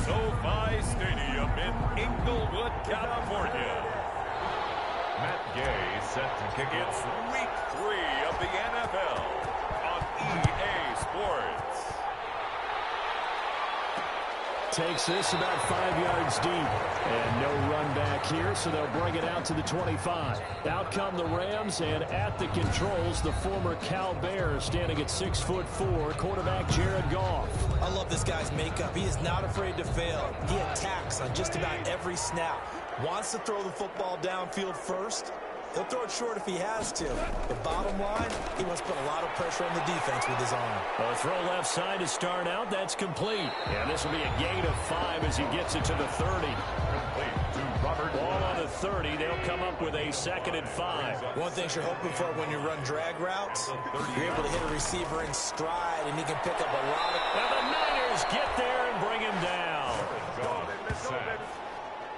SoFi Stadium in Inglewood, California. Matt Gay set to kick it. It's Week 3 of the NFL on EA Sports. Takes this about 5 yards deep. And no run back here, so they'll bring it out to the 25. Out come the Rams, and at the controls, the former Cal Bear standing at 6'4", quarterback Jared Goff. I love this guy's makeup. He is not afraid to fail. He attacks on just about every snap. Wants to throw the football downfield first. He'll throw it short if he has to. But bottom line, he wants to put a lot of pressure on the defense with his arm. A throw left side to start out. That's complete. And this will be a gain of 5 as he gets it to the 30. Complete to Robert. Ball on the 30. They'll come up with a 2nd and 5. One thing you're hoping for when you run drag routes, you're able to hit a receiver in stride, and he can pick up a lot of... And the Niners get there and bring him down.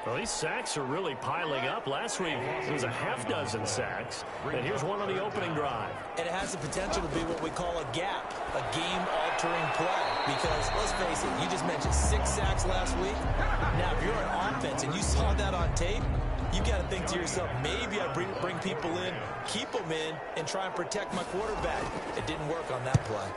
Well, these sacks are really piling up. Last week, it was a half-dozen sacks. And here's one on the opening drive. And it has the potential to be what we call a gap, a game-altering play. Because, let's face it, you just mentioned 6 sacks last week. Now, if you're an offense and you saw that on tape, you got to think to yourself, maybe I bring people in, keep them in, and try and protect my quarterback. It didn't work on that play.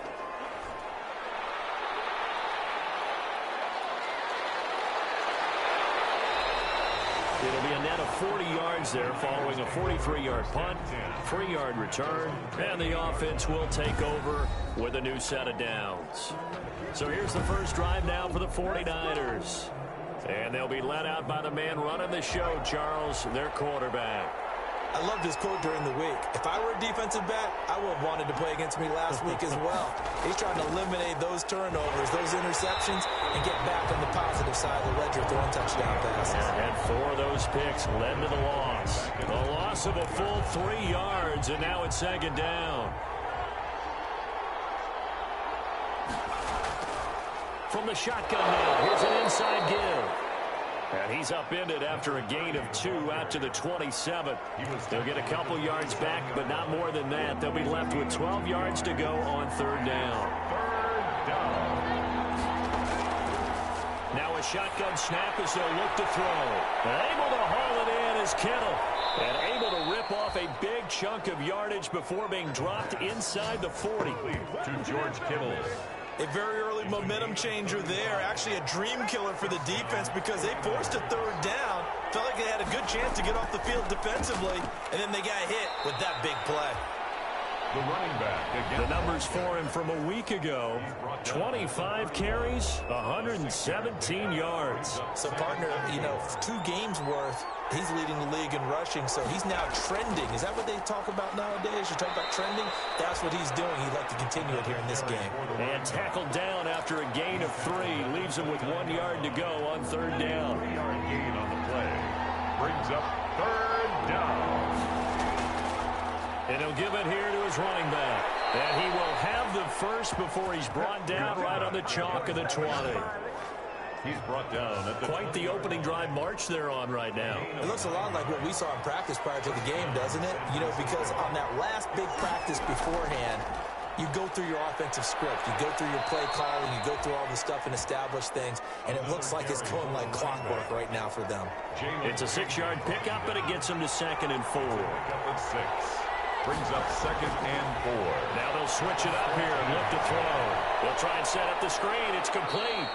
It'll be a net of 40 yards there following a 43-yard punt, 3-yard return, and the offense will take over with a new set of downs. So here's the first drive now for the 49ers. And they'll be led out by the man running the show, Charles, their quarterback. I loved his quote during the week. If I were a defensive back, I would have wanted to play against me last week as well. He's trying to eliminate those turnovers, those interceptions, and get back on the positive side of the ledger throwing touchdown passes. And 4 of those picks led to the loss. The loss of a full 3 yards, and now it's 2nd down. From the shotgun now, here's an inside give. And he's upended after a gain of 2 out to the 27. They'll get a couple yards back, but not more than that. They'll be left with 12 yards to go on 3rd down. Now a shotgun snap as they'll look to throw. And able to haul it in is Kittle. And able to rip off a big chunk of yardage before being dropped inside the 40. To George Kittle. A very early momentum changer there. Actually a dream killer for the defense because they forced a 3rd down. Felt like they had a good chance to get off the field defensively. And then they got hit with that big play. The running back. The numbers for him from a week ago. 25 carries, 117 yards. So, partner, 2 games worth. He's leading the league in rushing, so he's now trending. Is that what they talk about nowadays? You talk about trending? That's what he's doing. He'd like to continue it here in this game. And tackled down after a gain of 3. Leaves him with 1 yard to go on 3rd down. 3-yard gain on the play. Brings up 3rd down. And he'll give it here to his running back. And he will have the first before he's brought down right on the chalk of the 20. He's brought down at the quite the opening drive march they're on right now. It looks a lot like what we saw in practice prior to the game, doesn't it? Because on that last big practice beforehand, you go through your offensive script. You go through your play calling. You go through all the stuff and establish things. And it looks like it's going like clockwork right now for them. It's a 6-yard pickup, but it gets them to 2nd and 4. Pickup of 6. Brings up 2nd and 4. Now they'll switch it up here and look to throw. They'll try and set up the screen. It's complete.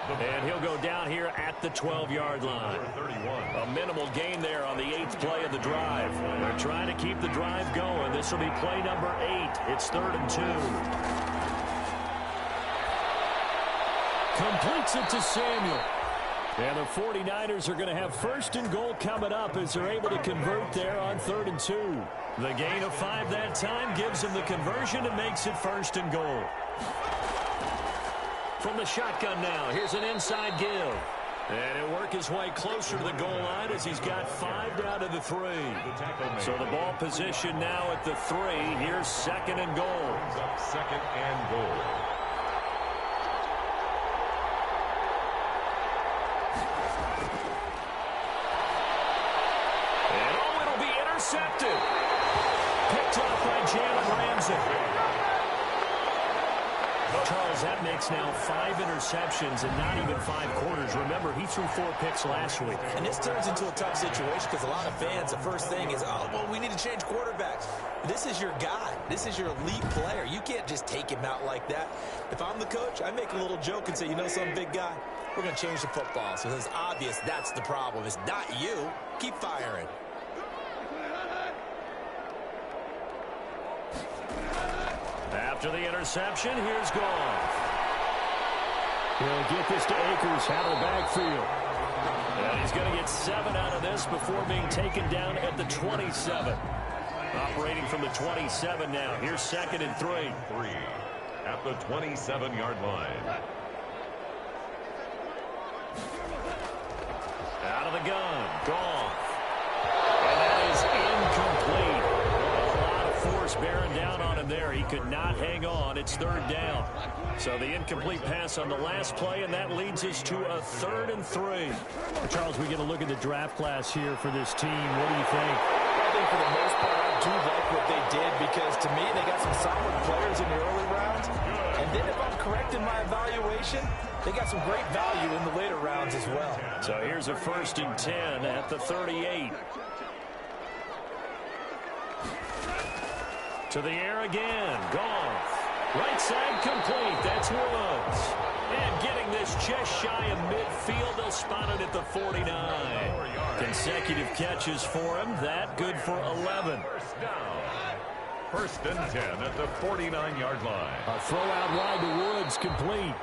And he'll go down here at the 12-yard line. A minimal gain there on the 8th play of the drive. They're trying to keep the drive going. This will be play number 8. It's 3rd and 2. Completes it to Samuel. And the 49ers are going to have 1st and goal coming up as they're able to convert there on 3rd and 2. The gain of 5 that time gives them the conversion and makes it 1st and goal. From the shotgun now, here's an inside give. And he'll work his way closer to the goal line as he's got 5 down to the 3. So the ball position now at the 3. Here's 2nd and goal. 2nd and goal. And it'll be intercepted. Picked up by Jalen Ramsey. The Charles, that makes now 5 interceptions and not even 5 quarters. Remember, he threw 4 picks last week. And this turns into a tough situation because a lot of fans, the first thing is, oh, well, we need to change quarterbacks. This is your guy. This is your elite player. You can't just take him out like that. If I'm the coach, I make a little joke and say, you know something, big guy? We're going to change the football. So it's obvious that's the problem. It's not you. Keep firing. After the interception, here's Goff. He'll get this to Akers out of the backfield. And he's going to get 7 out of this before being taken down at the 27. Operating from the 27 now. Here's 2nd and 3. At the 27-yard line. Out of the gun. Goff. And that is incomplete. A lot of force bearing down on him there. He could not hang on. It's 3rd down. So the incomplete pass on the last play, and that leads us to a 3rd and 3. Charles, we get a look at the draft class here for this team. What do you think? I think for the most part, I do like what they did because, to me, they got some solid players in the early rounds. And then if I'm correct in my evaluation, they got some great value in the later rounds as well. So here's a 1st and 10 at the 38. To the air again. Goff. Right side complete. That's Woods. And getting this just shy of midfield. They'll spot it at the 49. Consecutive catches for him. That good for 11. First down. 1st and 10 at the 49-yard line. A throw out wide to Woods, complete.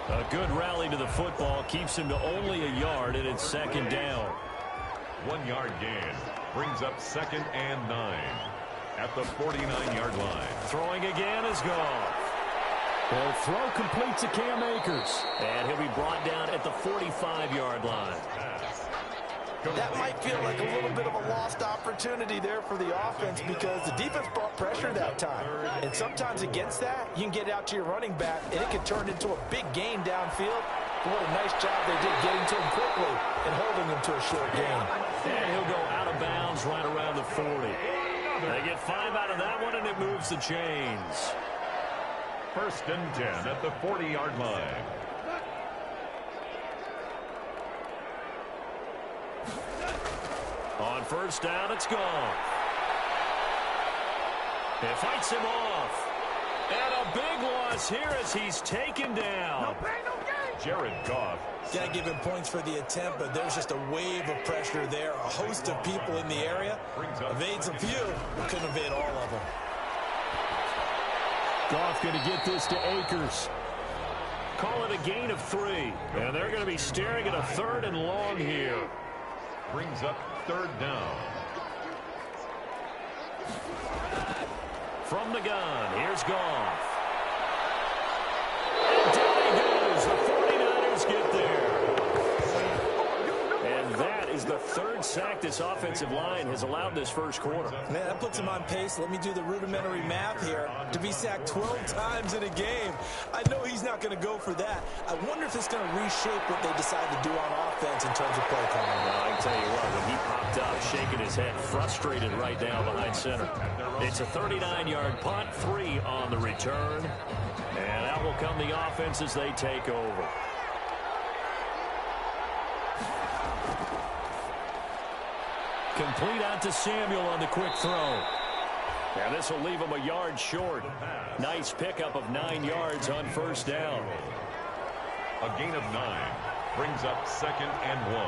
A good rally to the football. Keeps him to only a yard, and it's 2nd down. 1-yard gain. Brings up 2nd and 9. At the 49-yard line. Throwing again is Goff. The throw complete to Cam Akers. And he'll be brought down at the 45-yard line. That might feel like a little bit of a lost opportunity there for the offense because the defense brought pressure that time. And sometimes against that, you can get out to your running back, and it can turn into a big gain downfield. But what a nice job they did getting to him quickly and holding him to a short gain. And he'll go out of bounds right around the 40. They get 5 out of that one, and it moves the chains. 1st and 10 at the 40-yard line. On 1st down, it's Goff. It fights him off. And a big loss here as he's taken down. Jared Goff. Got to give him points for the attempt, but there's just a wave of pressure there. A host of people in the area. Evades a few, but couldn't evade all of them. Goff going to get this to Akers. Call it a gain of 3. And they're going to be staring at a 3rd and long here. Brings up 3rd down. From the gun, here's Goff. And down he goes. The 49ers get there. And that is the 3rd sack this offensive line has allowed this 1st quarter. Man, that puts him on pace. Let me do the rudimentary math here. To be sacked 12 times in a game. I know he's not going to go for that. I wonder if it's going to reshape what they decide to do on offense in terms of play calling. Well, I can tell you what, when he popped up, shaking his head, frustrated right down behind center. It's a 39-yard punt, 3 on the return. And out will come the offense as they take over. Complete out to Samuel on the quick throw. And this will leave him a yard short. Nice pickup of 9 yards on 1st down. A gain of 9. Brings up 2nd and 1.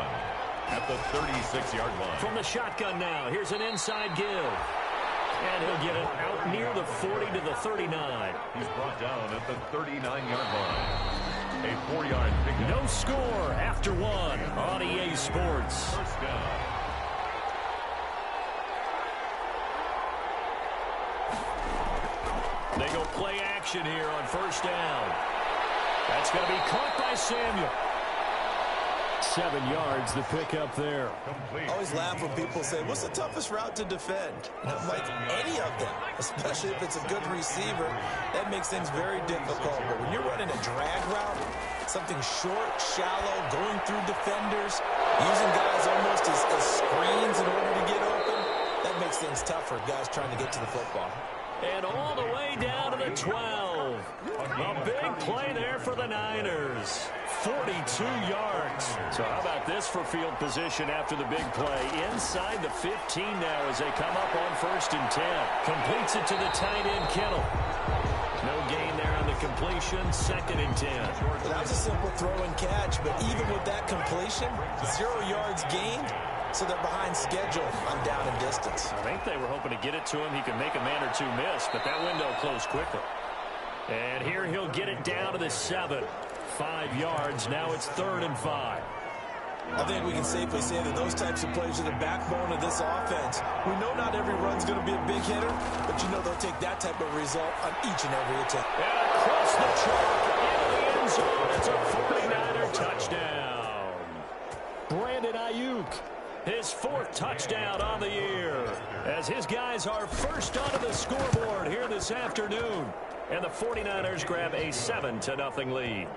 At the 36-yard line. From the shotgun now, here's an inside give. And he'll get it out near the 40 to the 39. He's brought down at the 39-yard line. A 4-yard pickup. No score after 1 on EA Sports. 1st down. They go play action here on 1st down. That's going to be caught by Samuel. 7 yards, the pickup there. Complete. I always laugh when people say, what's the toughest route to defend? And I'm like, any of them, especially if it's a good receiver. That makes things very difficult. But when you're running a drag route, something short, shallow, going through defenders, using guys almost as screens in order to get open, that makes things tougher, guys trying to get to the football. And all the way down to the 12. A big play there for the Niners. 42 yards. So how about this for field position after the big play? Inside the 15 now as they come up on 1st and 10. Completes it to the tight end, Kittle. No gain there on the completion. 2nd and 10. That was a simple throw and catch, but even with that completion, 0 yards gained, so they're behind schedule on down and distance. I think they were hoping to get it to him. He could make a man or two miss, but that window closed quickly. And here he'll get it down to the 7. 5 yards. Now it's 3rd and 5. I think we can safely say that those types of plays are the backbone of this offense. We know not every run's going to be a big hitter, but you know they'll take that type of result on each and every attempt. And across the chalk into the end zone. It's a 49er touchdown. Brandon Ayuk, his 4th touchdown on the year, as his guys are first onto the scoreboard here this afternoon. And the 49ers grab a 7-0 lead.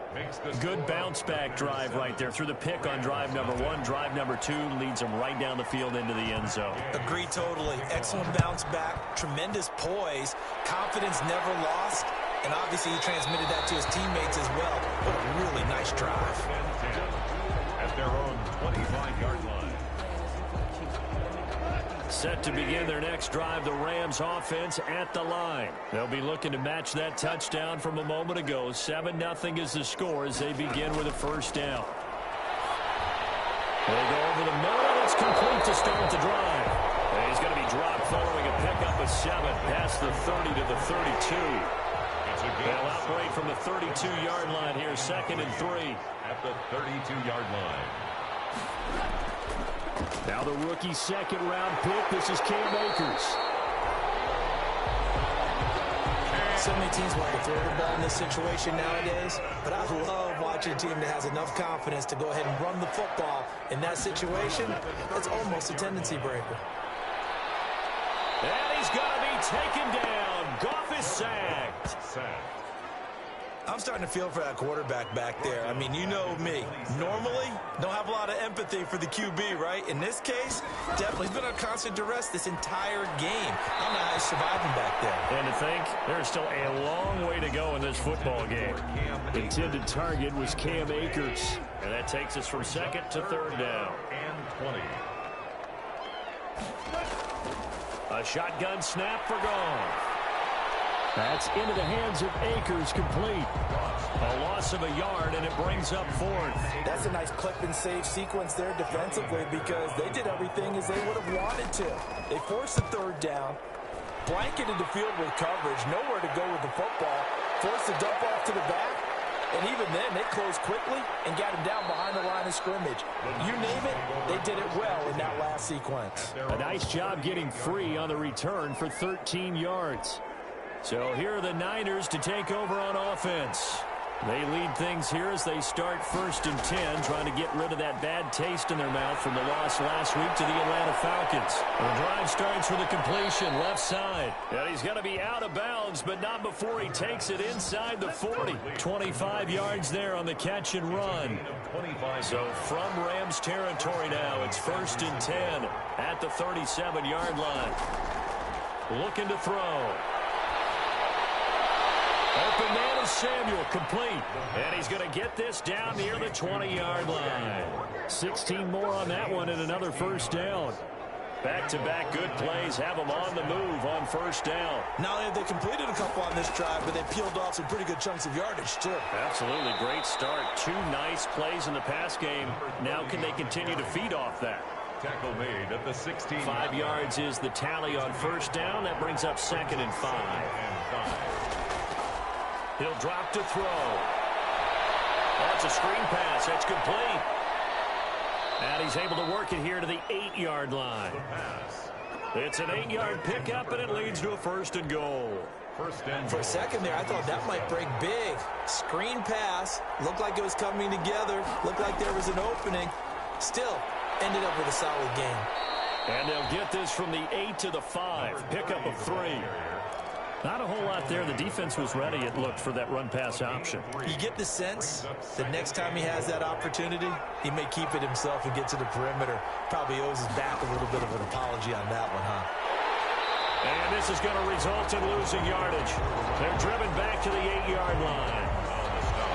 Good bounce-back drive right there through the pick on drive number 1. Drive number 2 leads them right down the field into the end zone. Agree totally. Excellent bounce back, tremendous poise, confidence never lost, and obviously he transmitted that to his teammates as well. What a really nice drive. At their own 25-yard line. Set to begin their next drive, the Rams offense at the line. They'll be looking to match that touchdown from a moment ago. 7-0 is the score as they begin with a 1st down. They go over the middle. It's complete to start the drive. And he's going to be dropped following a pickup of 7 past the 30 to the 32. They'll operate from the 32-yard line here, 2nd and 3. At the 32-yard line. Now the rookie 2nd-round pick. This is Cam Akers. So many teams want to throw the ball in this situation nowadays, but I love watching a team that has enough confidence to go ahead and run the football. In that situation, it's almost a tendency breaker. And he's going to be taken down. Goff is sacked. I'm starting to feel for that quarterback back there. I mean, you know me. Normally, don't have a lot of empathy for the QB, right? In this case, definitely he's been on constant duress this entire game. I don't know how he's surviving back there. And to think, there's still a long way to go in this football game. Intended target was Cam Akers. And that takes us from 2nd to 3rd down. And 20. A shotgun snap for Goff. That's into the hands of Akers, complete. A loss of a yard, and it brings up 4th. That's a nice clip and save sequence there defensively because they did everything as they would have wanted to. They forced the 3rd down, blanketed the field with coverage, nowhere to go with the football, forced the dump off to the back, and even then they closed quickly and got him down behind the line of scrimmage. You name it, they did it well in that last sequence. A nice job getting free on the return for 13 yards. So here are the Niners to take over on offense. They lead things here as they start 1st and 10, trying to get rid of that bad taste in their mouth from the loss last week to the Atlanta Falcons. The drive starts with a completion left side. And he's going to be out of bounds, but not before he takes it inside the 40. 25 yards there on the catch and run. So from Rams territory now, it's 1st and 10 at the 37-yard line. Looking to throw. Open man is Samuel, complete. And he's going to get this down near the 20-yard line. 16 more on that one and another 1st down. Back-to-back good plays have them on the move on 1st down. Not only have they completed a couple on this drive, but they peeled off some pretty good chunks of yardage, too. Absolutely great start. 2 nice plays in the pass game. Now can they continue to feed off that? Tackle made at the 16. 5 yards is the tally on 1st down. That brings up 2nd and 5. He'll drop to throw. That's a screen pass. That's complete. And he's able to work it here to the 8-yard line. It's an 8-yard pickup, and it leads to a 1st and goal. For a second there, I thought that might break big. Screen pass. Looked like it was coming together. Looked like there was an opening. Still, ended up with a solid game. And they'll get this from the 8 to the 5. Pickup of 3. Not a whole lot there. The defense was ready, it looked, for that run-pass option. You get the sense that next time he has that opportunity, he may keep it himself and get to the perimeter. Probably owes his back a little bit of an apology on that one, huh? And this is going to result in losing yardage. They're driven back to the 8-yard line.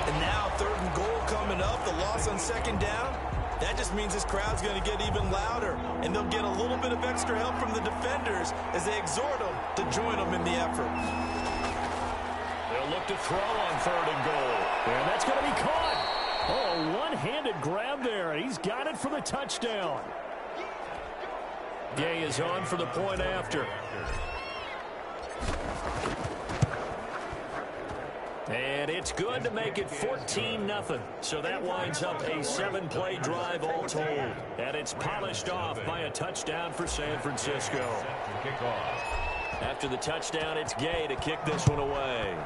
And now 3rd and goal coming up. The loss on 2nd down. That just means this crowd's going to get even louder. And they'll get a little bit of extra help from the defenders as they exhort them to join them in the effort. They'll look to throw on 3rd and goal. And that's going to be caught. Oh, one-handed grab there. He's got it for the touchdown. Gay is on for the point after. And it's good to make it 14-0. So that winds up a 7-play drive all told. And it's polished off by a touchdown for San Francisco. After the touchdown, it's Gay to kick this one away.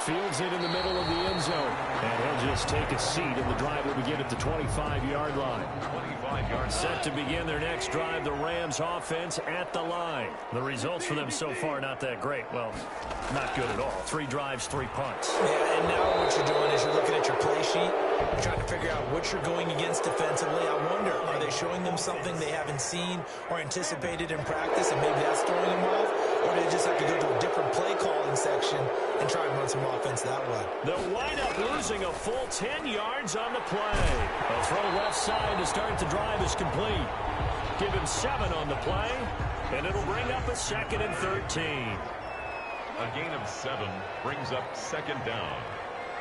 Fields it in the middle of the end zone. And he'll just take a seat, and the drive will begin at the 25-yard line. 25-yard Set to begin their next drive, the Rams offense at the line. The results for them so far, not that great. Well, not good at all. 3 drives, 3 punts. Yeah, and now what you're doing is you're looking at your play sheet. You're trying to figure out what you're going against defensively. I wonder, are they showing them something they haven't seen or anticipated in practice, and maybe that's throwing them off? Or do they just have to go to a different play calling section and try and run some offense that way? They'll wind up losing a full 10 yards on the play. A throw left side to start the drive is complete. Give him 7 on the play, and it'll bring up a 2nd and 13. A gain of 7 brings up 2nd down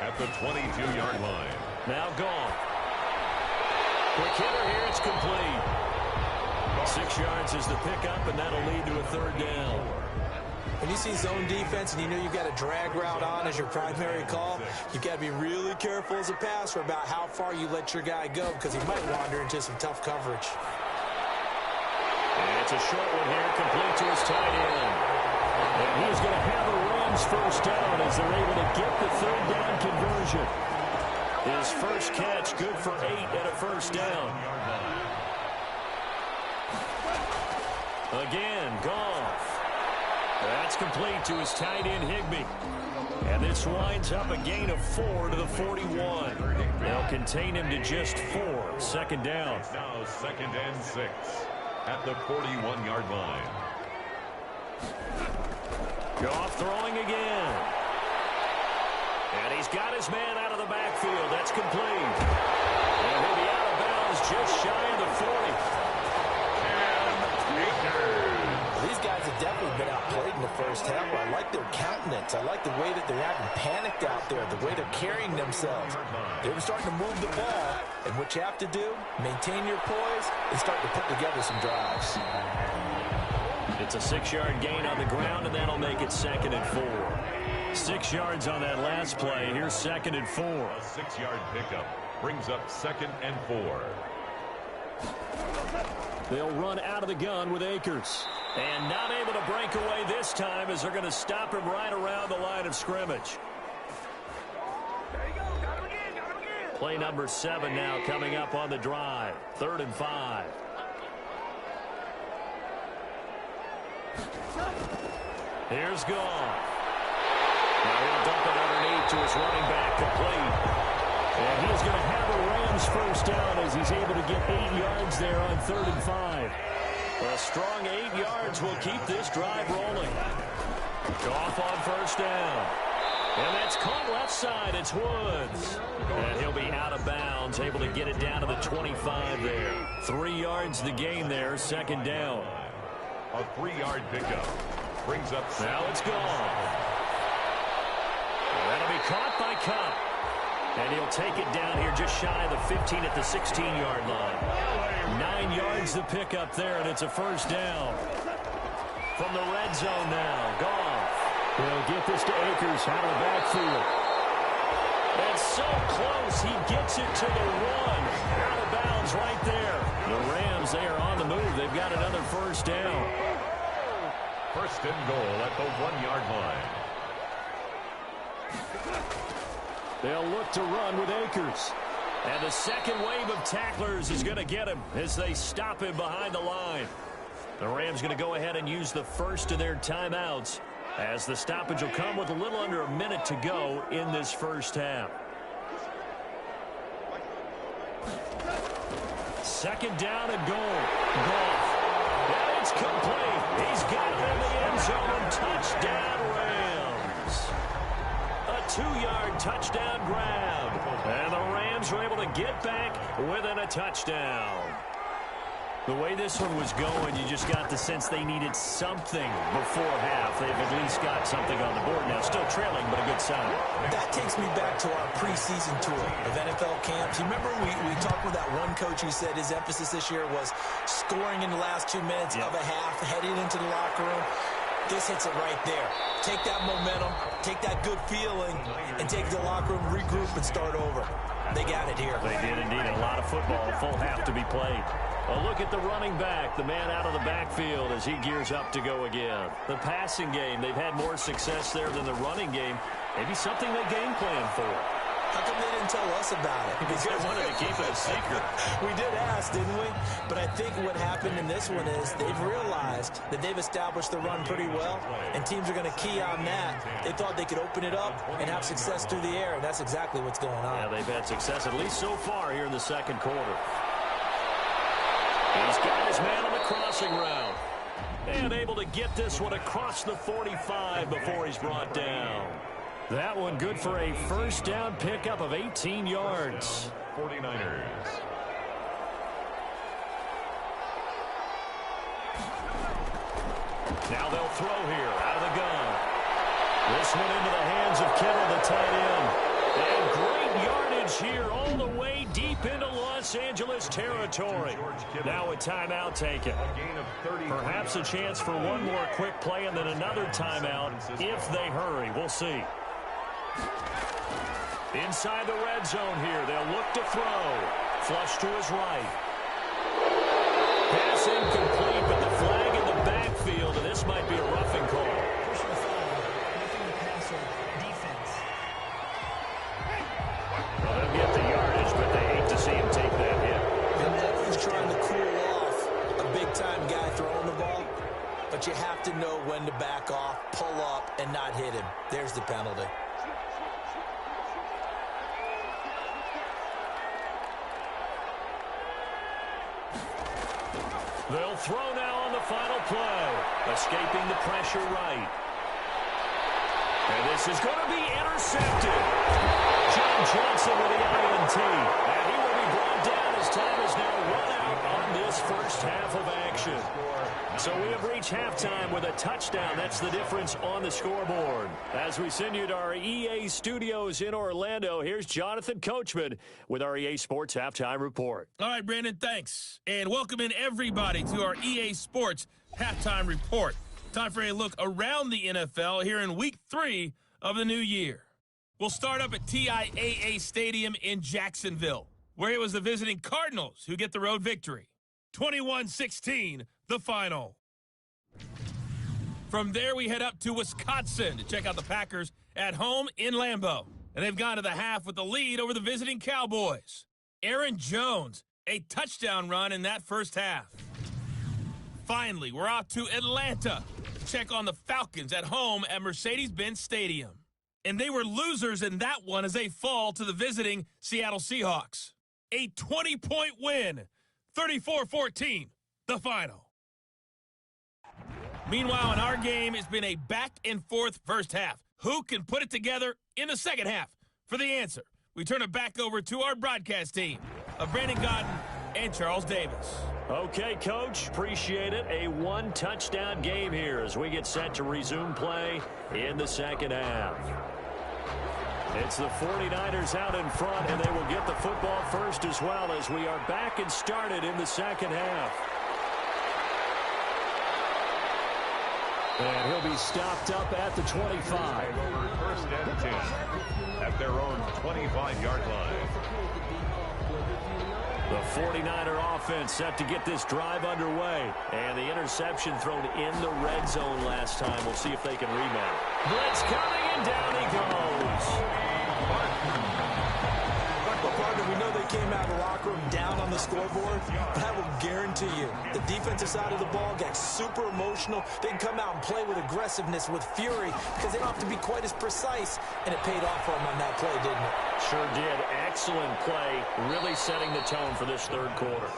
at the 22-yard line. Now gone. Quick hitter here, it's complete. 6 yards is the pickup, and that'll lead to a 3rd down. When you see zone defense and you know you've got a drag route on as your primary call, you've got to be really careful as a passer about how far you let your guy go because he might wander into some tough coverage. And it's a short one here, complete to his tight end. And he's going to have a Rams first down as they're able to get the 3rd down conversion. His first catch, good for 8 and a first down. Again, Goff. That's complete to his tight end, Higbee. And this winds up a gain of 4 to the 41. They'll contain him to just 4. 2nd down. Now 2nd and 6 at the 41-yard line. Goff throwing again. And he's got his man out of the backfield. That's complete. And he'll be out of bounds just shy of the 40. These guys have definitely been outplayed in the first half. I like their countenance. I like the way that they're having panicked out there, the way they're carrying themselves. They're starting to move the ball, and what you have to do, maintain your poise and start to put together some drives. It's a 6-yard gain on the ground, and that'll make it 2nd and 4. 6 yards on that last play. Here's 2nd and 4. A 6-yard pickup brings up 2nd and 4. They'll run out of the gun with Akers. And not able to break away this time as they're going to stop him right around the line of scrimmage. Play number 7 now coming up on the drive. 3rd and 5. Here's Goff. Now he'll dump it underneath to his running back, complete. And he's going to have a Rams first down as he's able to get 8 yards there on 3rd and 5. A strong 8 yards will keep this drive rolling. Goff on first down. And that's caught left side. It's Woods. And he'll be out of bounds, able to get it down to the 25 there. 3 yards the gain there, 2nd down. A 3-yard pickup brings up. Now it's gone. That'll be caught by Cup. And he'll take it down here just shy of the 15 at the 16-yard line. 9 yards the pickup there, and it's a first down. From the red zone now, Goff. They'll get this to Akers out of the backfield. That's so close. He gets it to the 1. Out of bounds right there. The Rams, they are on the move. They've got another first down. 1st and goal at the 1-yard line. They'll look to run with Akers. And the second wave of tacklers is going to get him as they stop him behind the line. The Rams going to go ahead and use the first of their timeouts as the stoppage will come with a little under a minute to go in this first half. 2nd down and goal. Goff. It's complete. He's got it in the end zone and touchdown Rams. A 2-yard touchdown grab. And the Rams were able to get back within a touchdown. The way this one was going, you just got the sense they needed something before half. They've at least got something on the board now. Still trailing, but a good sign. That takes me back to our preseason tour of NFL camps. You remember we talked with that one coach who said his emphasis this year was scoring in the last 2 minutes of a half, heading into the locker room. This hits it right there. Take that momentum, take that good feeling, and take the locker room, regroup, and start over. They got it here. They did indeed. A lot of football, a full half to be played. A look at the running back, the man out of the backfield as he gears up to go again. The passing game, they've had more success there than the running game. Maybe something they game plan for. How come they didn't tell us about it? Because they wanted to keep it a secret. We did ask, didn't we? But I think what happened in this one is they've realized that they've established the run pretty well, and teams are going to key on that. They thought they could open it up and have success through the air, and that's exactly what's going on. Yeah, they've had success, at least so far here in the second quarter. He's got his man on the crossing route. And able to get this one across the 45 before he's brought down. That one good for a first down pickup of 18 yards. 49ers. Now they'll throw here out of the gun. This one into the hands of Kittle, the tight end. And great yardage here all the way deep into Los Angeles territory. Now a timeout taken. Perhaps a chance for one more quick play and then another timeout if they hurry. We'll see. Inside the red zone here. They'll look to throw. Flush to his right. Pass incomplete, but the flag in the backfield, and this might be a roughing call. Well, they'll get the yardage, but they hate to see him take that hit. And Evans trying to cool off a big-time guy throwing the ball, but you have to know when to back off, pull up, and not hit him. There's the penalty. They'll throw now on the final play. Escaping the pressure right. And this is going to be intercepted. John Johnson with the INT. And he will be brought down as time is now run out on this first half of action. So we have reached halftime with a touchdown. That's the difference on the scoreboard. As we send you to our EA studios in Orlando, here's Jonathan Coachman with our EA Sports Halftime Report. All right, Brandon, thanks. And welcome in everybody to our EA Sports Halftime Report. Time for a look around the NFL here in Week 3 of the new year. We'll start up at TIAA Stadium in Jacksonville, where it was the visiting Cardinals who get the road victory. 21-16, the final. From there, we head up to Wisconsin to check out the Packers at home in Lambeau. And they've gone to the half with the lead over the visiting Cowboys. Aaron Jones, a touchdown run in that first half. Finally, we're off to Atlanta to check on the Falcons at home at Mercedes-Benz Stadium. And they were losers in that one as they fall to the visiting Seattle Seahawks. A 20-point win, 34-14, the final. Meanwhile, in our game, it's been a back-and-forth first half. Who can put it together in the second half? For the answer, we turn it back over to our broadcast team of Brandon Godden and Charles Davis. Okay, Coach, appreciate it. A one-touchdown game here as we get set to resume play in the second half. It's the 49ers out in front, and they will get the football first as well as we are back and started in the second half. And he'll be stopped up at the 25. First and 10 at their own 25-yard line. The 49er offense set to get this drive underway. And the interception thrown in the red zone last time. We'll see if they can rebound. Blitz coming, and down he goes. Partner, we know they came out of the locker room down on the scoreboard, but I will guarantee you the defensive side of the ball got super emotional. They can come out and play with aggressiveness, with fury, because they don't have to be quite as precise, and it paid off for them on that play, didn't it? Sure did. Excellent play, really setting the tone for this third quarter.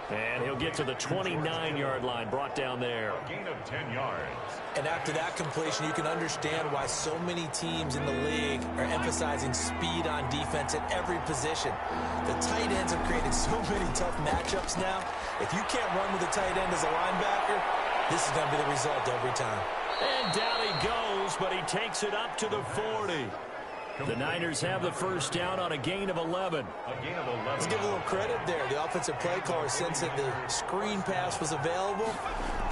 And he'll get to the 29-yard line, brought down there. A gain of 10 yards. And after that completion, you can understand why so many teams in the league are emphasizing speed on defense at every position. The tight ends have created so many tough matchups now. If you can't run with a tight end as a linebacker, this is going to be the result every time. And down he goes, but he takes it up to the 40. The Niners have the first down on a gain of 11. A gain of 11. Let's give a little credit there. The offensive play caller sensed that the screen pass was available.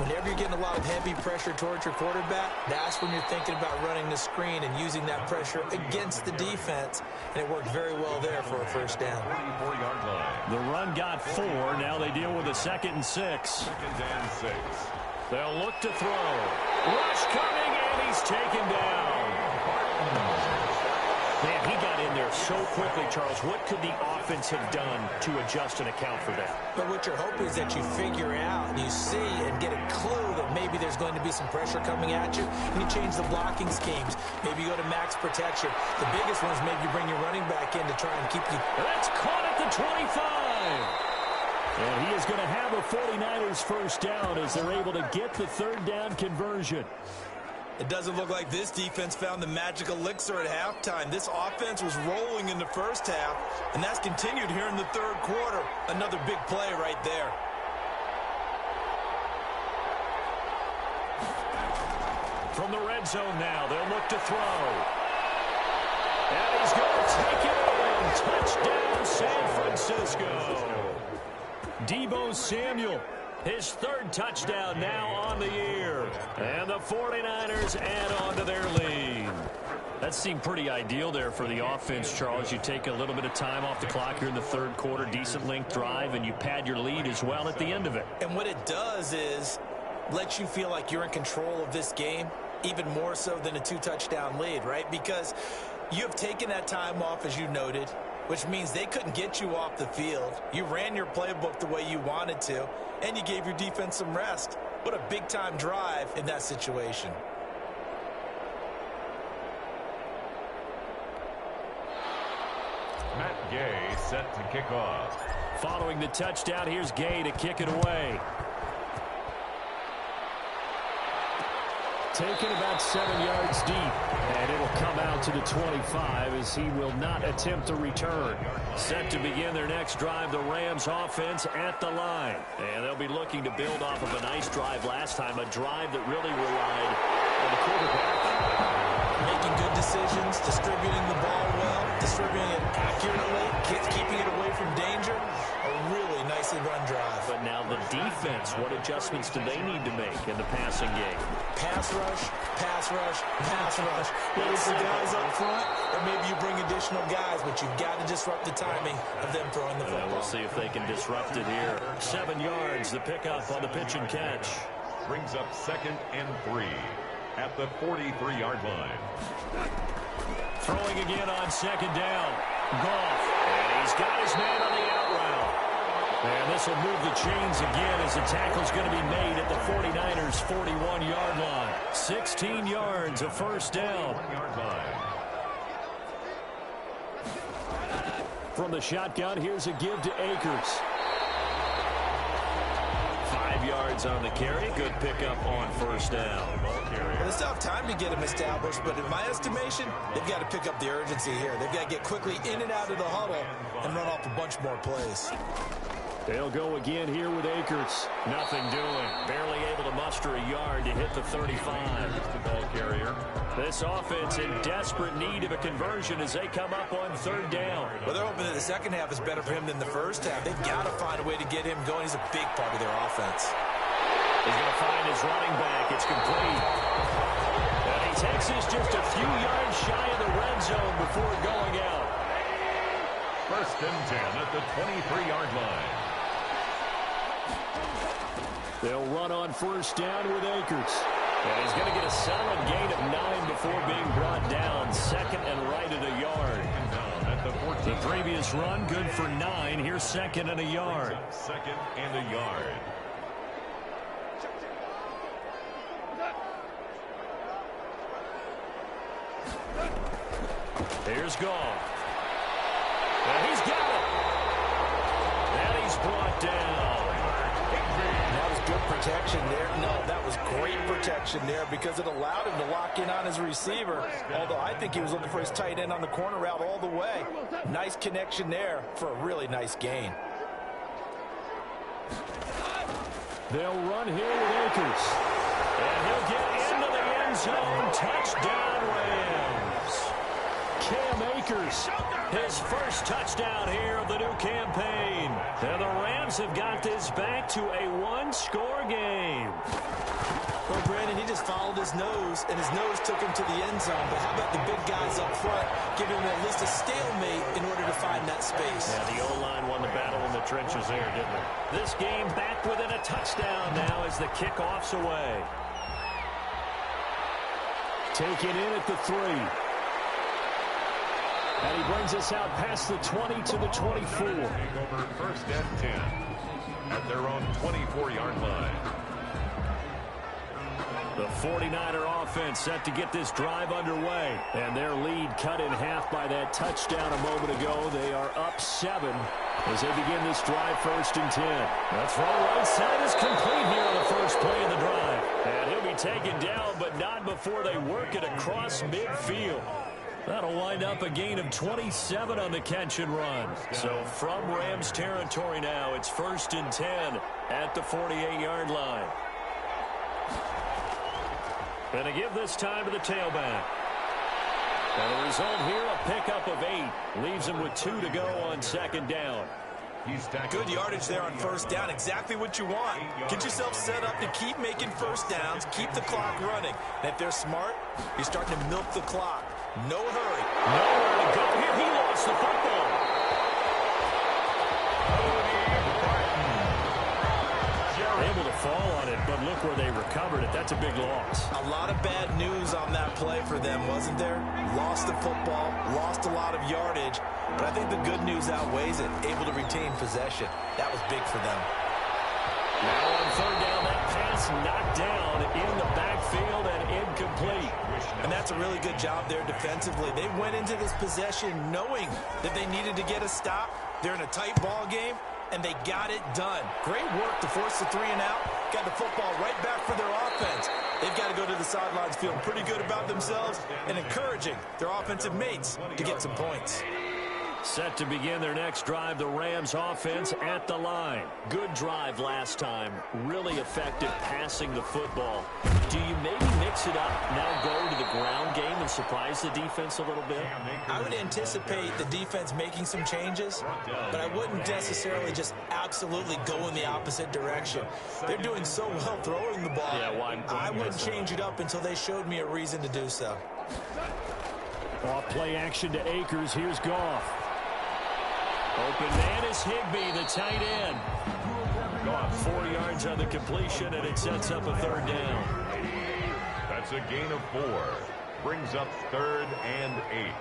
Whenever you're getting a lot of heavy pressure towards your quarterback, that's when you're thinking about running the screen and using that pressure against the defense. And it worked very well there for a first down. 44-yard line. The run got 4. Now they deal with a 2nd and 6. 2nd and 6. They'll look to throw. Rush coming, and he's taken down. Man, he got in there so quickly, Charles. What could the offense have done to adjust and account for that? But what you're hoping is that you figure out and you see and get a clue that maybe there's going to be some pressure coming at you, and you change the blocking schemes. Maybe you go to max protection. The biggest one is maybe you bring your running back in to try and keep you. That's caught at the 25. And he is going to have a 49ers first down as they're able to get the 3rd down conversion. It doesn't look like this defense found the magic elixir at halftime. This offense was rolling in the first half, and that's continued here in the 3rd quarter. Another big play right there. From the red zone now, they'll look to throw. And he's going to take it in. Touchdown, San Francisco. Deebo Samuel. His 3rd touchdown now on the year. And the 49ers add on to their lead. That seemed pretty ideal there for the offense, Charles. You take a little bit of time off the clock here in the 3rd quarter, decent length drive, and you pad your lead as well at the end of it. And what it does is let you feel like you're in control of this game, even more so than a 2-touchdown lead, right? Because you have taken that time off, as you noted, which means they couldn't get you off the field. You ran your playbook the way you wanted to, and you gave your defense some rest. What a big-time drive in that situation. Matt Gay set to kick off. Following the touchdown, here's Gay to kick it away. Taken about 7 yards deep, and it'll come out to the 25 as he will not attempt to return. Set to begin their next drive, the Rams offense at the line. And they'll be looking to build off of a nice drive last time, a drive that really relied on the quarterback. Making good decisions, distributing the ball well, distributing it accurately, keeping it away from danger. A really nicely run drive. But now the defense, what adjustments do they need to make in the passing game? Pass rush, pass rush, pass rush. Whether it's the guys up front or maybe you bring additional guys, but you've got to disrupt the timing of them throwing the football. We'll see if they can disrupt it here. 7 yards, the pickup on the pitch and catch. Brings up 2nd and 3 at the 43-yard line. Throwing again on 2nd down. Goff. And he's got his man on the out route. And this will move the chains again as the tackle's going to be made at the 49ers' 41-yard line. 16 yards, a first down. 1-yard line. From the shotgun, here's a give to Akers. 5 yards on the carry. Good pickup on first down. Well, they still have time to get him established, but in my estimation, they've got to pick up the urgency here. They've got to get quickly in and out of the huddle and run off a bunch more plays. They'll go again here with Akers. Nothing doing. Barely able to muster a yard to hit the 35. The ball carrier. This offense in desperate need of a conversion as they come up on 3rd down. Well, they're hoping that the second half is better for him than the first half. They've got to find a way to get him going. He's a big part of their offense. He's going to find his running back. It's complete. And he takes us just a few yards shy of the red zone before going out. 1st and 10 at the 23-yard line. They'll run on first down with Akers. And he's going to get a solid gain of 9 before being brought down. 2nd and right at a yard. At the 14. The previous run, good for 9. Here's 2nd and a yard. 2nd and a yard. Here's Goff. And he's got it. And he's brought down. protection there. No, that was great protection there because it allowed him to lock in on his receiver, although I think he was looking for his tight end on the corner route all the way. Nice connection there for a really nice gain. They'll run here with Akers. And he'll get into the end zone. Touchdown, Rams. Cam Akers. His first touchdown here of the new campaign. And the Rams have got this back to a one-score game. Well, Brandon, he just followed his nose, and his nose took him to the end zone. But how about the big guys up front giving him at least a stalemate in order to find that space? Yeah, the O-line won the battle in the trenches there, didn't it? This game back within a touchdown now as the kickoff's away. Taken in at the 3. And he brings us out past the 20 to the 24. Over first and 10 at their own 24-yard line. The 49er offense set to get this drive underway. And their lead cut in half by that touchdown a moment ago. They are up 7 as they begin this drive first and 10. The throw right side is complete here on the first play of the drive. And he'll be taken down, but not before they work it across midfield. That'll wind up a gain of 27 on the catch and run. So from Rams territory now, it's first and 10 at the 48-yard line. And to give this time to the tailback. And the result here, a pickup of 8. Leaves him with 2 to go on second down. Good yardage there on first down. Exactly what you want. Get yourself set up to keep making first downs, keep the clock running. And if they're smart, you're starting to milk the clock. No hurry. Nowhere to go here. He lost the football. Able to fall on it, but look where they recovered it. That's a big loss. A lot of bad news on that play for them, wasn't there? Lost the football, lost a lot of yardage, but I think the good news outweighs it. Able to retain possession. That was big for them. Now on third down, that pass knocked down in the backfield and incomplete. And that's a really good job there defensively. They went into this possession knowing that they needed to get a stop. They're in a tight ball game, and they got it done. Great work to force the 3 and out. Got the football right back for their offense. They've got to go to the sidelines feeling pretty good about themselves and encouraging their offensive mates to get some points. Set to begin their next drive, the Rams offense at the line. Good drive last time. Really effective passing the football. Do you maybe mix it up, now go to the ground game and surprise the defense a little bit? I would anticipate the defense making some changes, but I wouldn't necessarily just absolutely go in the opposite direction. They're doing so well throwing the ball. Yeah, I wouldn't change it up until they showed me a reason to do so. Off play action to Akers. Here's Goff. Open man is Higbee, the tight end. Goff 4 yards on the completion, and it sets up a third down. That's a gain of 4. Brings up third and 8.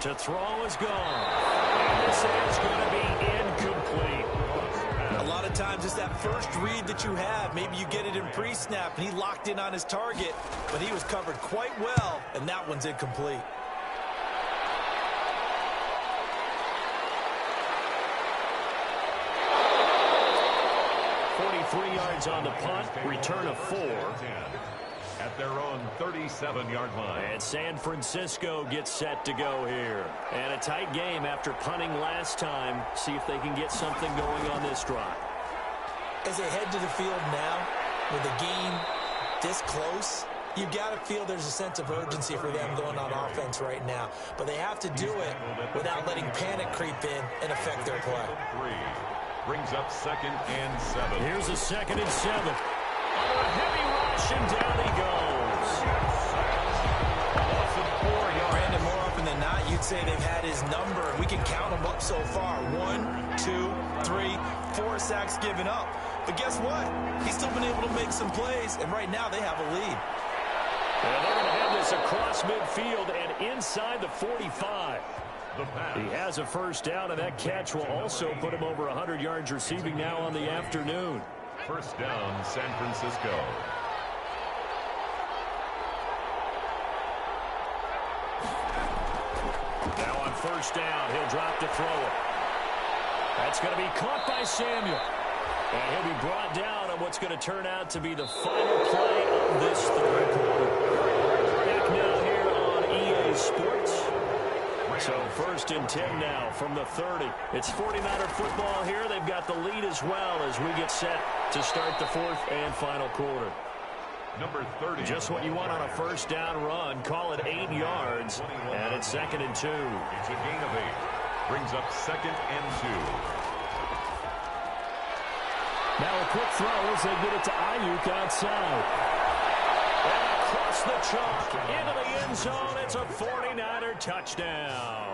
To throw is gone. And this is going to be incomplete. A lot of times it's that first read that you have. Maybe you get it in pre-snap, and he locked in on his target, but he was covered quite well, and that one's incomplete. 43 yards on the punt, return of 4. At their own 37-yard line. And San Francisco gets set to go here. And a tight game after punting last time. See if they can get something going on this drive. As they head to the field now, with the game this close, you've got to feel there's a sense of urgency for them going on offense right now. But they have to do it without letting panic creep in and affect their play. Brings up second and 7. Here's a second and 7. On a heavy rush, and down he goes. Brandon, more often than not, you'd say they've had his number, and we can count them up so far. 1, 2, 3, 4 sacks given up. But guess what? He's still been able to make some plays, and right now they have a lead. And they're going to have this across midfield and inside the 45. He has a first down, and that catch will also put him over 100 yards receiving now on the afternoon. First down, San Francisco. Now on first down, he'll drop to throw it. That's going to be caught by Samuel. And he'll be brought down on what's going to turn out to be the final play of this third quarter. Back now here on EA Sports. So 1st and 10 now from the 30. It's 49er football here. They've got the lead as well as we get set to start the 4th and final quarter. Number 30. Just what you want on a first down run. Call it 8 yards. And it's 2nd and 2. It's a gain of 8. Brings up 2nd and 2. Now a quick throw as they get it to Ayuk outside. And across the chalk into the end zone. It's a 49er touchdown.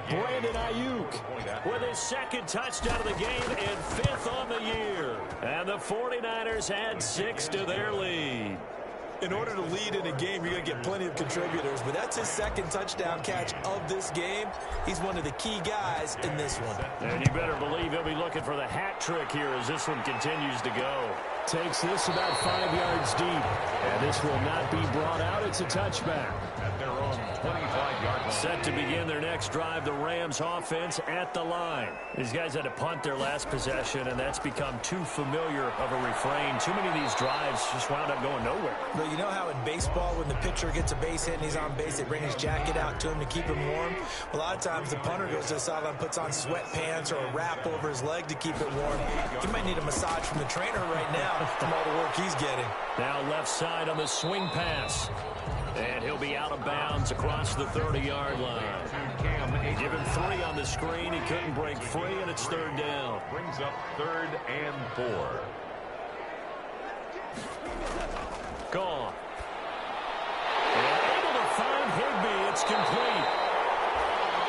Brandon Ayuk with his 2nd touchdown of the game and 5th on the year. And the 49ers add 6 to their lead. In order to lead in a game, you're going to get plenty of contributors, but that's his 2nd touchdown catch of this game. He's one of the key guys in this one. And you better believe he'll be looking for the hat trick here as this one continues to go. Takes this about 5 yards deep, and this will not be brought out. It's a touchback. At their own 25-yard line. Set to begin their next drive, the Rams offense at the line. These guys had to punt their last possession, and that's become too familiar of a refrain. Too many of these drives just wound up going nowhere. But you know how in baseball, when the pitcher gets a base hit and he's on base, they bring his jacket out to him to keep him warm? A lot of times the punter goes to the sideline, puts on sweatpants or a wrap over his leg to keep it warm. He might need a massage from the trainer right now from all the work he's getting. Now left side on the swing pass. And he'll be out of bounds across the 30-yard line. Give him 3 on the screen. He couldn't break free, and it's 3rd down. Brings up 3rd and 4. Gone. And able to find Higbee. It's complete.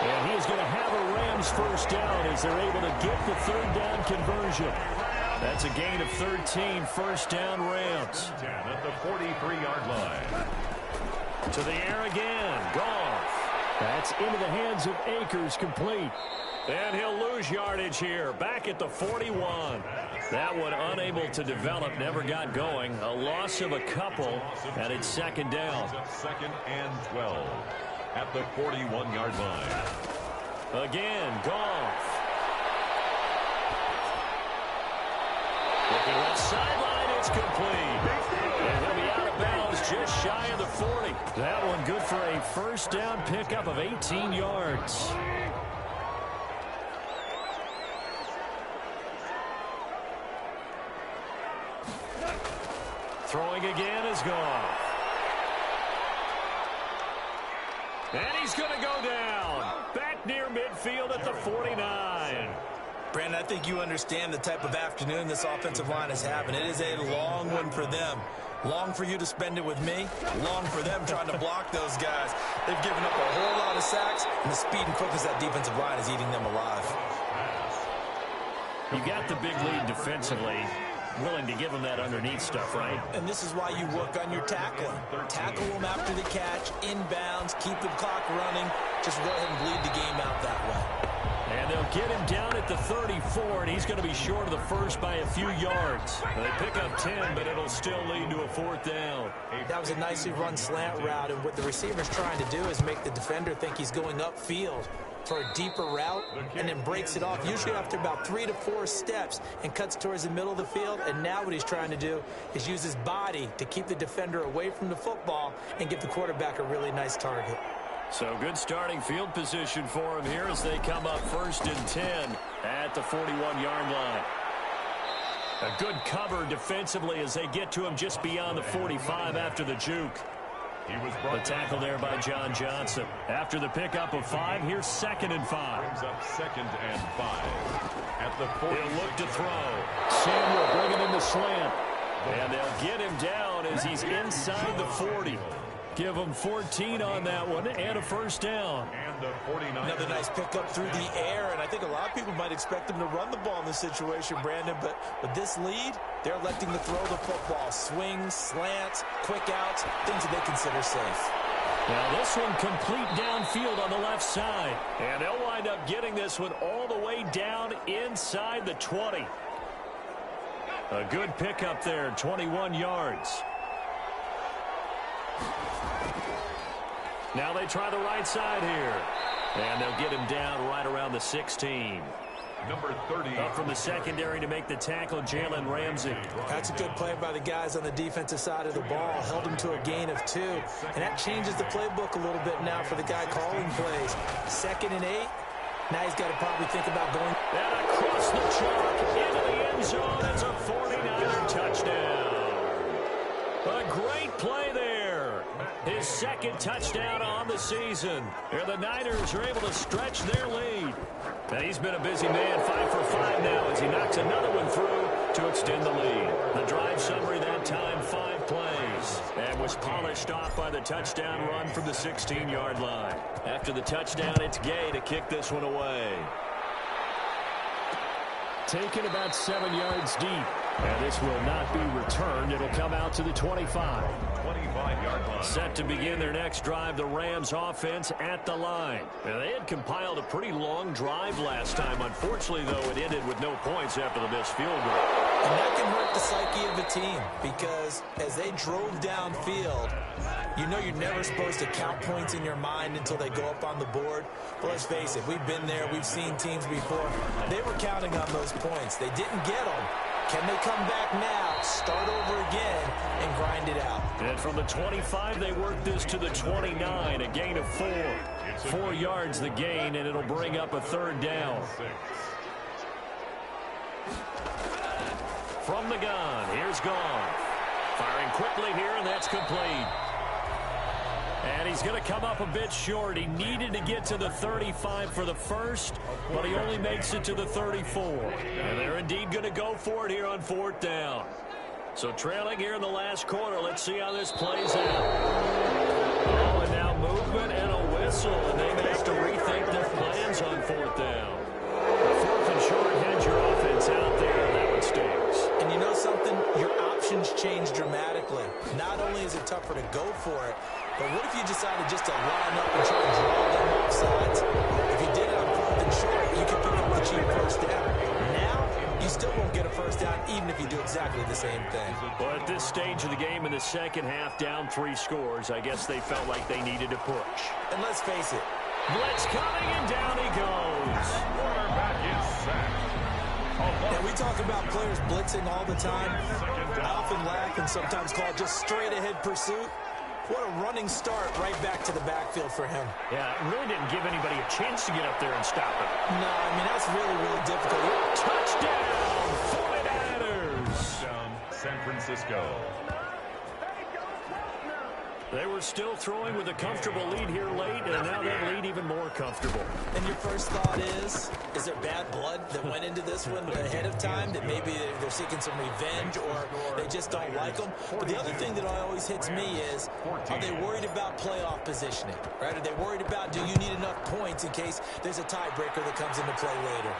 And he is going to have a Rams first down as they're able to get the 3rd down conversion. That's a gain of 13, 1st down Rams. At the 43-yard line. To the air again. Goff. That's into the hands of Akers, complete. And he'll lose yardage here. Back at the 41. That one unable to develop, never got going. A loss of a couple, and it's 2nd down. 2nd and 12 at the 41-yard line. Again, Goff. Looking left sideline, it's complete. And he'll be out of bounds just shy of the 40. That one good for a first down pickup of 18 yards. Throwing again is gone. And he's going to go down. Back near midfield at the 49. Brandon, I think you understand the type of afternoon this offensive line is having. It is a long one for them. Long for you to spend it with me. Long for them trying to block those guys. They've given up a whole lot of sacks, and the speed and quickness of that defensive line is eating them alive. You got the big lead defensively. Willing to give them that underneath stuff, right? And this is why you work on your tackling. Tackle them after the catch, inbounds, keep the clock running. Just go ahead and bleed the game out that way. And they'll get him down at the 34, and he's going to be short of the first by a few yards. They pick up 10, but it'll still lead to a 4th down. That was a nicely run slant route, and what the receiver's trying to do is make the defender think he's going upfield for a deeper route, and then breaks it off, usually after about 3 to 4 steps, and cuts towards the middle of the field. And now what he's trying to do is use his body to keep the defender away from the football and give the quarterback a really nice target. So good starting field position for him here as they come up 1st and 10 at the 41-yard line. A good cover defensively as they get to him just beyond the 45 after the juke. The tackle there by John Johnson. After the pickup of 5, here's 2nd and 5. Brings up 2nd and 5 at the 40. He'll look to throw. Samuel bringing in the slant. And they'll get him down as he's inside the 40. Give him 14 on that one and a first down. And the 49. Another nice pickup through the air, and I think a lot of people might expect him to run the ball in this situation, Brandon, but with this lead, they're electing to throw the football. Swings, slants, quick outs, things that they consider safe. Now this one complete downfield on the left side. And they'll wind up getting this one all the way down inside the 20. A good pickup there, 21 yards. Now they try the right side here. And they'll get him down right around the 16. Number 30. Up from the secondary to make the tackle, Jalen Ramsey. That's a good play by the guys on the defensive side of the ball. Held him to a gain of 2. And that changes the playbook a little bit now for the guy calling plays. 2nd and 8. Now he's got to probably think about going. And across the chalk into the end zone. It's a 49er touchdown. A great play there. His 2nd touchdown on the season. And the Niners are able to stretch their lead. And he's been a busy man, 5 for 5 now as he knocks another one through to extend the lead. The drive summary that time, 5 plays. And was polished off by the touchdown run from the 16-yard line. After the touchdown, it's Gay to kick this one away. Taken about 7 yards deep. And this will not be returned. It'll come out to the 25. 25-yard line. Set to begin their next drive, the Rams offense at the line. Now, they had compiled a pretty long drive last time. Unfortunately, though, it ended with no points after the missed field goal. And that can hurt the psyche of a team because as they drove downfield, you know you're never supposed to count points in your mind until they go up on the board. But let's face it, we've been there. We've seen teams before. They were counting on those points. They didn't get them. Can they come back now, start over again, and grind it out? And from the 25, they work this to the 29, a gain of 4. 4 yards the gain, and it'll bring up a 3rd down. From the gun, here's Goff. Firing quickly here, and that's complete. And he's going to come up a bit short. He needed to get to the 35 for the first, but he only makes it to the 34. And they're indeed going to go for it here on 4th down. So trailing here in the last quarter. Let's see how this plays out. Oh, and now movement and a whistle. And they may have to rethink their plans on 4th down. 4th and short, heads your offense out there, and that one stings. And you know something? Your options change dramatically. Not only is it tougher to go for it, but what if you decided just to line up and try to draw them off sides? If you did it on 4th and short, you could pick up the cheap first down. Now, you still won't get a first down even if you do exactly the same thing. Well, at this stage of the game in the second half, down 3 scores, I guess they felt like they needed to push. And let's face it. Blitz coming, and down he goes. Quarterback is sacked. And we talk about players blitzing all the time. I often laugh and sometimes call it just straight-ahead pursuit. What a running start right back to the backfield for him. Yeah, it really didn't give anybody a chance to get up there and stop him. No, I mean, that's really, really difficult. Touchdown, 49ers. Touchdown, San Francisco. They were still throwing with a comfortable lead here late, and now that lead even more comfortable. And your first thought is there bad blood that went into this one ahead of time, that maybe they're seeking some revenge or they just don't like them? But the other thing that always hits me is, are they worried about playoff positioning? Right? Are they worried about, do you need enough points in case there's a tiebreaker that comes into play later?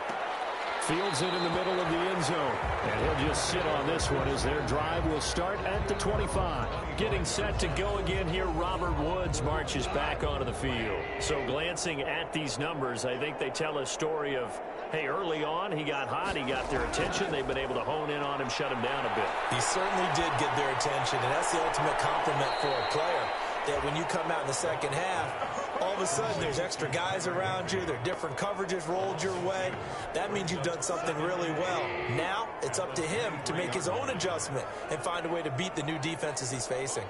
Fields it in the middle of the end zone. And he'll just sit on this one as their drive will start at the 25. Getting set to go again here, Robert Woods marches back onto the field. So glancing at these numbers, I think they tell a story of, hey, early on, he got hot, he got their attention. They've been able to hone in on him, shut him down a bit. He certainly did get their attention, and that's the ultimate compliment for a player, that when you come out in the second half, all of a sudden there's extra guys around you, there are different coverages rolled your way. That means you've done something really well. Now it's up to him to make his own adjustment and find a way to beat the new defenses he's facing.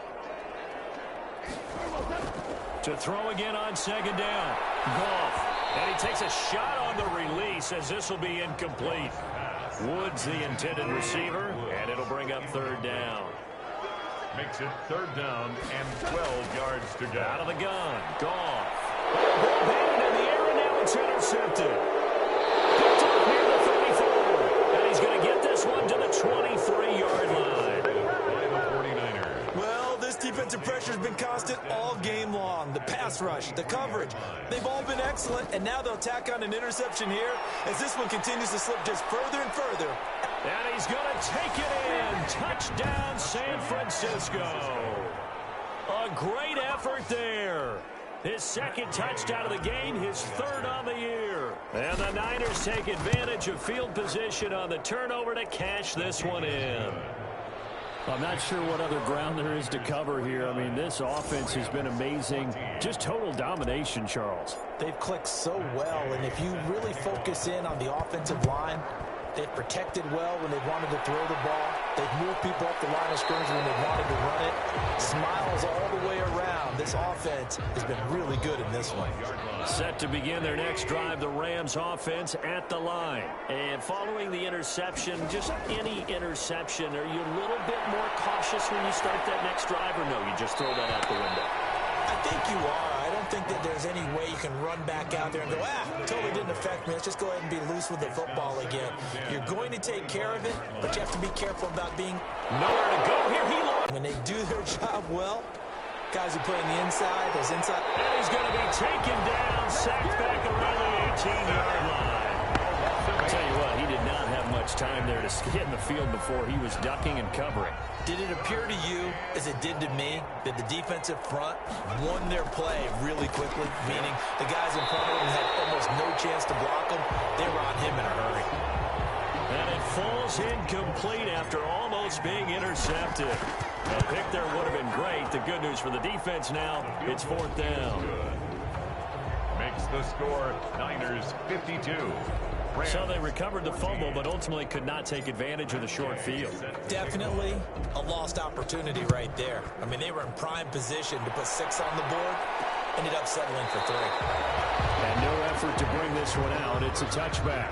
To throw again on second down. Goff. And he takes a shot on the release as this will be incomplete. Woods the intended receiver, and it'll bring up 3rd down. Makes it 3rd down and 12 yards to go. Out of the gun. Goff. Ball in the air, and now it's intercepted. Picked up near the 34. And he's going to get this one to the 23-yard line. By the 49ers. Well, this defensive pressure has been constant all game long. The pass rush, the coverage, they've all been excellent, and now they'll tack on an interception here as this one continues to slip just further and further. And he's going to take it in. Touchdown, San Francisco. A great effort there. His 2nd touchdown of the game, his 3rd on the year. And the Niners take advantage of field position on the turnover to cash this one in. I'm not sure what other ground there is to cover here. I mean, this offense has been amazing. Just total domination, Charles. They've clicked so well, and if you really focus in on the offensive line, they've protected well when they've wanted to throw the ball. They've moved people up the line of scrimmage when they've wanted to run it. Smiles all the way around. This offense has been really good in this one. Set to begin their next drive, the Rams offense at the line. And following the interception, just any interception, are you a little bit more cautious when you start that next drive, or no, you just throw that out the window? I think you are. I don't think that there's any way you can run back out there and go, totally didn't affect me. Let's just go ahead and be loose with the football again. You're going to take care of it, but you have to be careful about being nowhere to go here. When they do their job well, guys who play on the inside, those inside. And he's going to be taken down, sacked back around the 18-yard line. I'll tell you what, he did not have much time there to get in the field before he was ducking and covering. Did it appear to you, as it did to me, that the defensive front won their play really quickly? Meaning the guys in front of them had almost no chance to block them. They were on him in a hurry. And it falls incomplete after almost being intercepted. A pick there would have been great. The good news for the defense now, it's 4th down. Makes the score Niners 52. So they recovered the fumble, but ultimately could not take advantage of the short field. Definitely a lost opportunity right there. I mean, they were in prime position to put 6 on the board. Ended up settling for 3. And no effort to bring this one out. It's a touchback.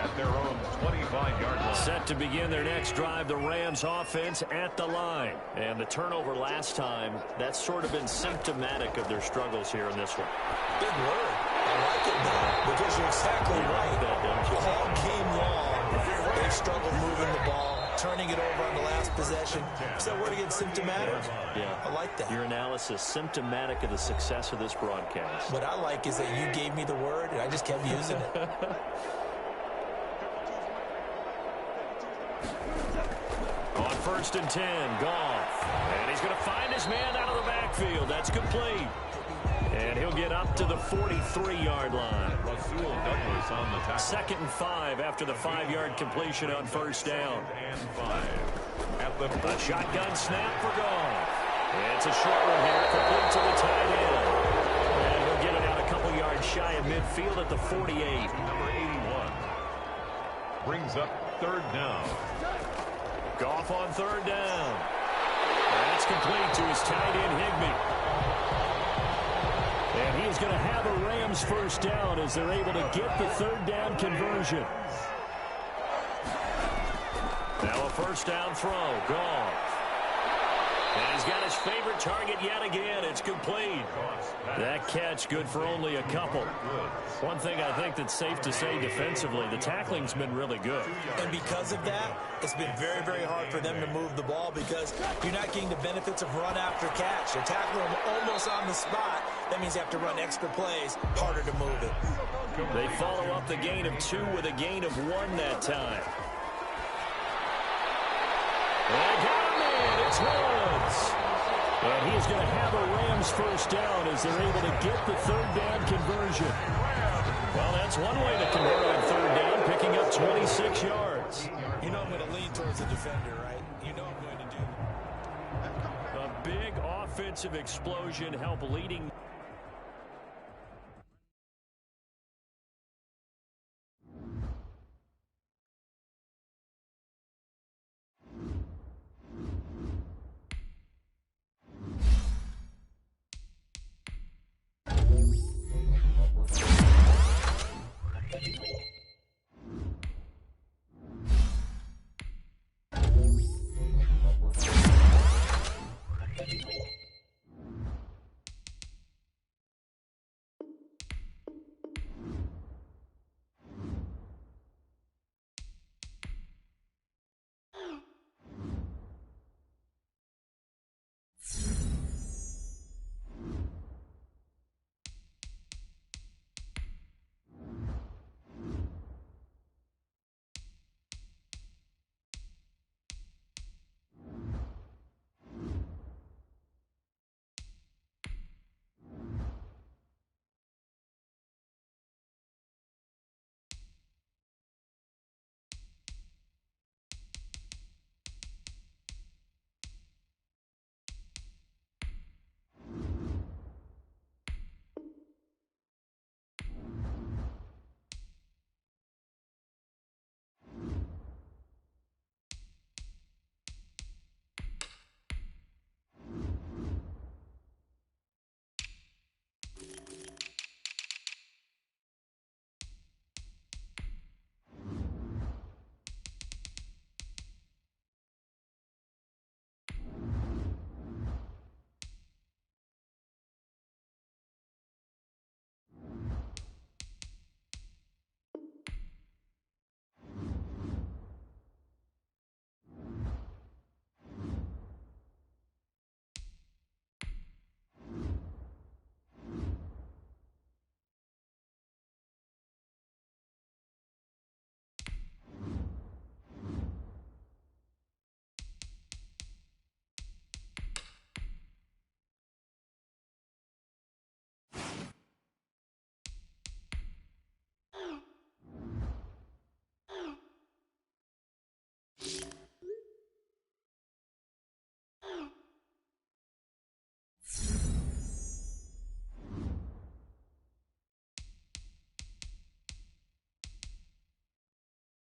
At their own 25-yard line. Set to begin their next drive, the Rams offense at the line. And the turnover last time, that's sort of been symptomatic of their struggles here in this one. Big word. I like it, though, because you're exactly right. All game long, they've struggled moving the ball, turning it over on the last possession. So word again, symptomatic? Yeah. I like that. Your analysis, symptomatic of the success of this broadcast. What I like is that you gave me the word, and I just kept using it. On 1st and 10, Goff. And he's going to find his man out of the backfield. That's complete. And he'll get up to the 43-yard line. Rasul Douglas on the tackle. 2nd and 5 after the 5-yard completion on 1st down. And 5. At the A shotgun snap for Goff. It's a short one here, complete to the tight end. And he'll get it out a couple yards shy of midfield at the 48. Number 81 brings up 3rd down. Goff on 3rd down. That's complete to his tight end, Higbee. And he's going to have a Rams 1st down as they're able to get the 3rd down conversion. Now a 1st down throw. Goff. And he's got his favorite target yet again. It's complete. That catch good for only a couple. One thing I think that's safe to say defensively, the tackling's been really good. And because of that, it's been very, very hard for them to move the ball because you're not getting the benefits of run after catch. They're tackling them almost on the spot. That means you have to run extra plays, harder to move it. They follow up the gain of 2 with a gain of 1 that time. They got him in. It's Woods. And he's going to have a Rams 1st down as they're able to get the 3rd down conversion. Well, that's one way to convert on 3rd down, picking up 26 yards. You know I'm going to lean towards the defender, right? You know I'm going to do that. A big offensive explosion help leading.